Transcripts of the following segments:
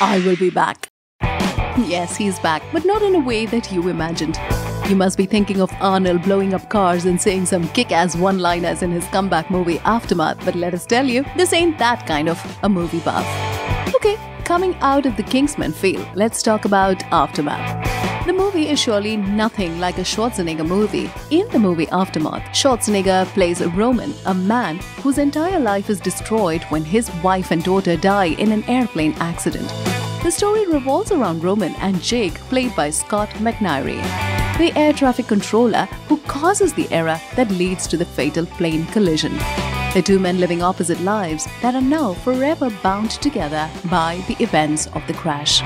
I will be back. Yes, he's back, but not in a way that you imagined. You must be thinking of Arnold blowing up cars and saying some kick-ass one-liners in his comeback movie Aftermath, but let us tell you, this ain't that kind of a movie buff. Okay, coming out of the Kingsman feel, let's talk about Aftermath. The movie is surely nothing like a Schwarzenegger movie. In the movie Aftermath, Schwarzenegger plays Roman, a man whose entire life is destroyed when his wife and daughter die in an airplane accident. The story revolves around Roman and Jake, played by Scott McNairy, the air traffic controller who causes the error that leads to the fatal plane collision. The two men living opposite lives that are now forever bound together by the events of the crash.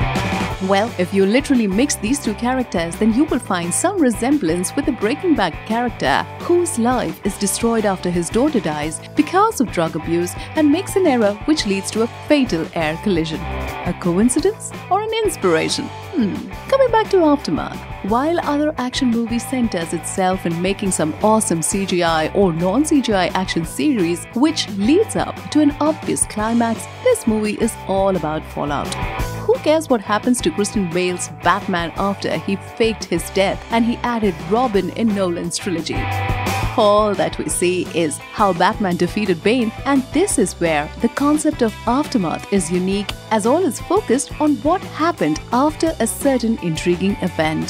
Well, if you literally mix these two characters, then you will find some resemblance with the Breaking Bad character whose life is destroyed after his daughter dies because of drug abuse and makes an error which leads to a fatal air collision. A coincidence or an inspiration? Coming back to Aftermath, while other action movie centers itself in making some awesome CGI or non-CGI action series which leads up to an obvious climax, this movie is all about fallout. Who cares what happens to Christian Bale's Batman after he faked his death and he added Robin in Nolan's trilogy? All that we see is how Batman defeated Bane, and this is where the concept of Aftermath is unique, as all is focused on what happened after a certain intriguing event.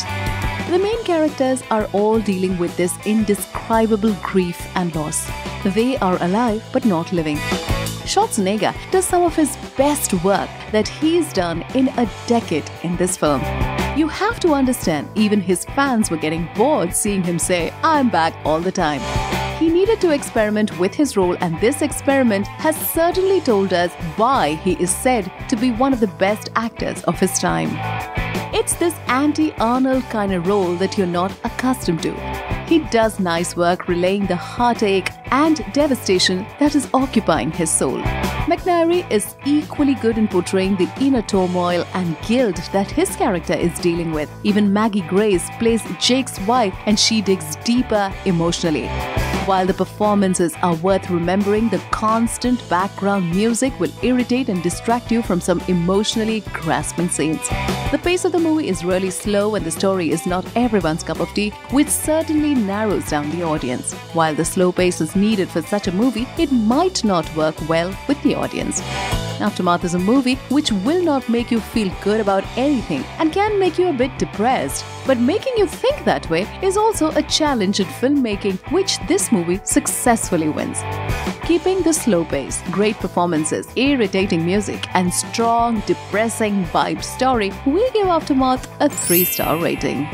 The main characters are all dealing with this indescribable grief and loss. They are alive but not living. Schwarzenegger does some of his best work that he's done in a decade in this film. You have to understand, even his fans were getting bored seeing him say, "I'm back" all the time. He needed to experiment with his role, and this experiment has certainly told us why he is said to be one of the best actors of his time. It's this anti-Arnold kind of role that you're not accustomed to. He does nice work relaying the heartache and devastation that is occupying his soul. McNairy is equally good in portraying the inner turmoil and guilt that his character is dealing with. Even Maggie Grace plays Jake's wife, and she digs deeper emotionally. While the performances are worth remembering, the constant background music will irritate and distract you from some emotionally grasping scenes. The pace of the movie is really slow and the story is not everyone's cup of tea, which certainly narrows down the audience. While the slow pace is needed for such a movie, it might not work well with the audience. Aftermath is a movie which will not make you feel good about anything and can make you a bit depressed. But making you think that way is also a challenge in filmmaking, which this movie successfully wins. Keeping the slow pace, great performances, irritating music, and strong, depressing vibe story, we give Aftermath a 3-star rating.